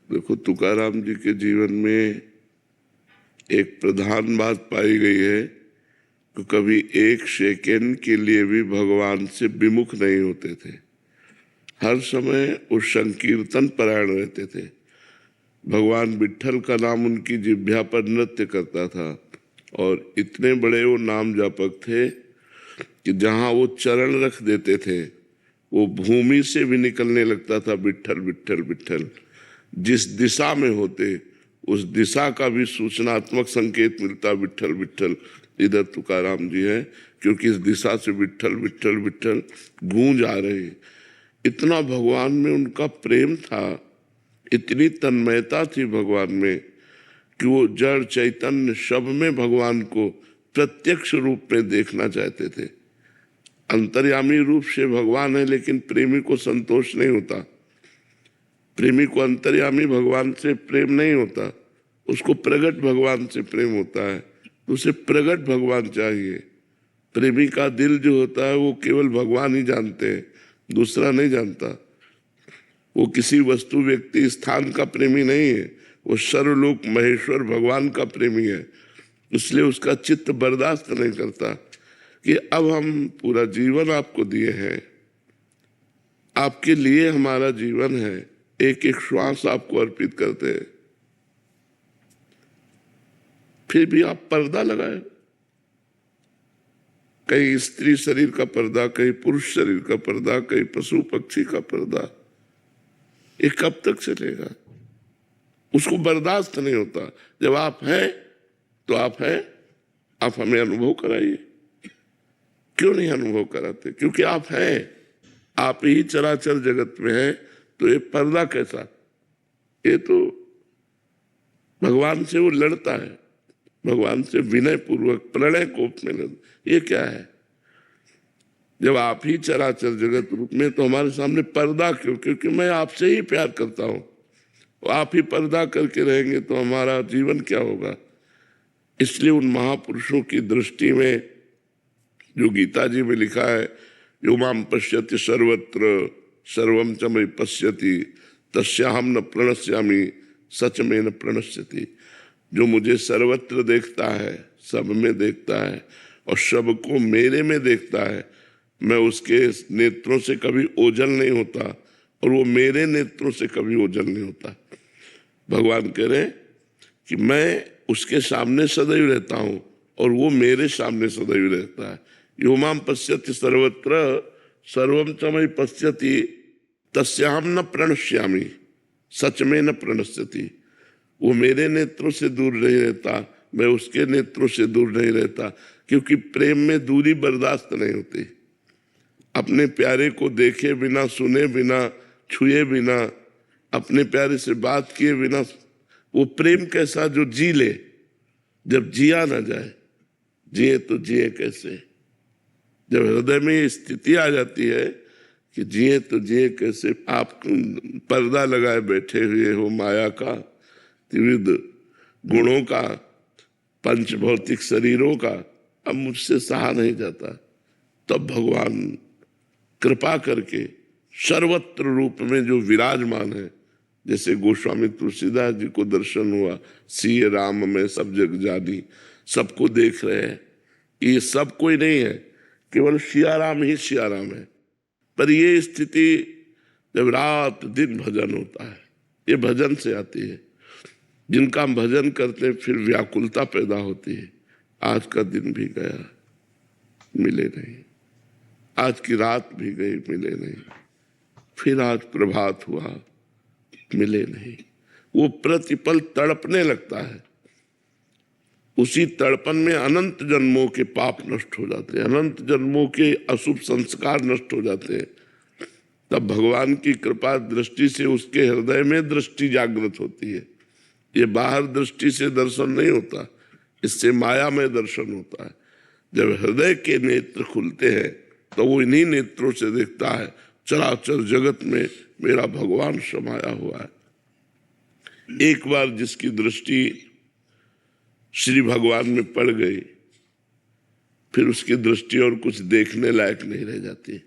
देखो, तुकाराम जी के जीवन में एक प्रधान बात पाई गई है कि कभी एक सेकेंड के लिए भी भगवान से विमुख नहीं होते थे। हर समय वो संकीर्तन परायण रहते थे। भगवान विट्ठल का नाम उनकी जिह्वा पर नृत्य करता था और इतने बड़े वो नाम जापक थे कि जहाँ वो चरण रख देते थे वो भूमि से भी निकलने लगता था विट्ठल विट्ठल विट्ठल। जिस दिशा में होते उस दिशा का भी सूचनात्मक संकेत मिलता, विट्ठल विट्ठल। इधर तुकाराम जी हैं क्योंकि इस दिशा से विट्ठल विट्ठल विट्ठल गूंज आ रहे। इतना भगवान में उनका प्रेम था, इतनी तन्मयता थी भगवान में कि वो जड़ चैतन्य सब में भगवान को प्रत्यक्ष रूप में देखना चाहते थे। अंतर्यामी रूप से भगवान है, लेकिन प्रेमी को संतोष नहीं होता। प्रेमी को अंतर्यामी भगवान से प्रेम नहीं होता, उसको प्रगट भगवान से प्रेम होता है। तो उसे प्रगट भगवान चाहिए। प्रेमी का दिल जो होता है वो केवल भगवान ही जानते हैं, दूसरा नहीं जानता। वो किसी वस्तु व्यक्ति स्थान का प्रेमी नहीं है, वो सर्वलोक महेश्वर भगवान का प्रेमी है। इसलिए उसका चित्त बर्दाश्त नहीं करता कि अब हम पूरा जीवन आपको दिए हैं, आपके लिए हमारा जीवन है, एक एक श्वास आपको अर्पित करते हैं, फिर भी आप पर्दा लगाए। कहीं स्त्री शरीर का पर्दा, कहीं पुरुष शरीर का पर्दा, कहीं पशु पक्षी का पर्दा। ये कब तक चलेगा? उसको बर्दाश्त नहीं होता। जब आप हैं तो आप हैं, आप हमें अनुभव कराइए। क्यों नहीं अनुभव कराते? क्योंकि आप हैं, आप ही चराचर जगत में हैं। तो ये पर्दा कैसा? ये तो भगवान से वो लड़ता है, भगवान से विनय पूर्वक प्रणय कोप में लड़ता। ये क्या है? जब आप ही चराचर जगत रूप में, तो हमारे सामने पर्दा क्यों? क्योंकि मैं आपसे ही प्यार करता हूं। आप ही पर्दा करके रहेंगे तो हमारा जीवन क्या होगा? इसलिए उन महापुरुषों की दृष्टि में जो गीता जी में लिखा है, यो माम पश्यति सर्वत्र सर्वम च मयि पश्यति तस्याहम न प्रणश्यामि सच में न प्रणश्यति। जो मुझे सर्वत्र देखता है, सब में देखता है और सबको मेरे में देखता है, मैं उसके नेत्रों से कभी ओझल नहीं होता और वो मेरे नेत्रों से कभी ओझल नहीं होता। भगवान कह रहे कि मैं उसके सामने सदैव रहता हूं और वो मेरे सामने सदैव रहता है। यो माम पश्यति सर्वत्र सर्वम च मयि पश्यति तस्याहम न प्रणश्यामि सच में न प्रणश्यति। वो मेरे नेत्रों से दूर नहीं रहता, मैं उसके नेत्रों से दूर नहीं रहता, क्योंकि प्रेम में दूरी बर्दाश्त नहीं होती। अपने प्यारे को देखे बिना, सुने बिना, छुए बिना, अपने प्यारे से बात किए बिना वो प्रेम कैसा जो जी ले? जब जिया ना जाए, जिए तो जिए कैसे? जब हृदय में स्थिति आ जाती है कि जिए तो जिए कैसे? आप पर्दा लगाए बैठे हुए हो माया का, त्रिविध गुणों का, पंच भौतिक शरीरों का, अब मुझसे सहा नहीं जाता। तब भगवान कृपा करके सर्वत्र रूप में जो विराजमान है, जैसे गोस्वामी तुलसीदास जी को दर्शन हुआ, सिय राम में सब जग जानी, सबको देख रहे हैं। ये सब कोई नहीं है, केवल सियाराम ही सियाराम है। पर ये स्थिति जब रात दिन भजन होता है, ये भजन से आती है। जिनका हम भजन करते हैं फिर व्याकुलता पैदा होती है। आज का दिन भी गया, मिले नहीं। आज की रात भी गई, मिले नहीं। फिर आज प्रभात हुआ, मिले नहीं। वो प्रतिपल तड़पने लगता है। उसी तड़पन में अनंत जन्मों के पाप नष्ट हो जाते हैं, अनंत जन्मों के अशुभ संस्कार नष्ट हो जाते हैं। तब भगवान की कृपा दृष्टि से उसके हृदय में दृष्टि जागृत होती है। ये बाहर दृष्टि से दर्शन नहीं होता, इससे माया में दर्शन होता है। जब हृदय के नेत्र खुलते हैं तो वो इन्हीं नेत्रों से देखता है, चराचर जगत में मेरा भगवान समाया हुआ है। एक बार जिसकी दृष्टि श्री भगवान में पड़ गई, फिर उसकी दृष्टि और कुछ देखने लायक नहीं रह जाती।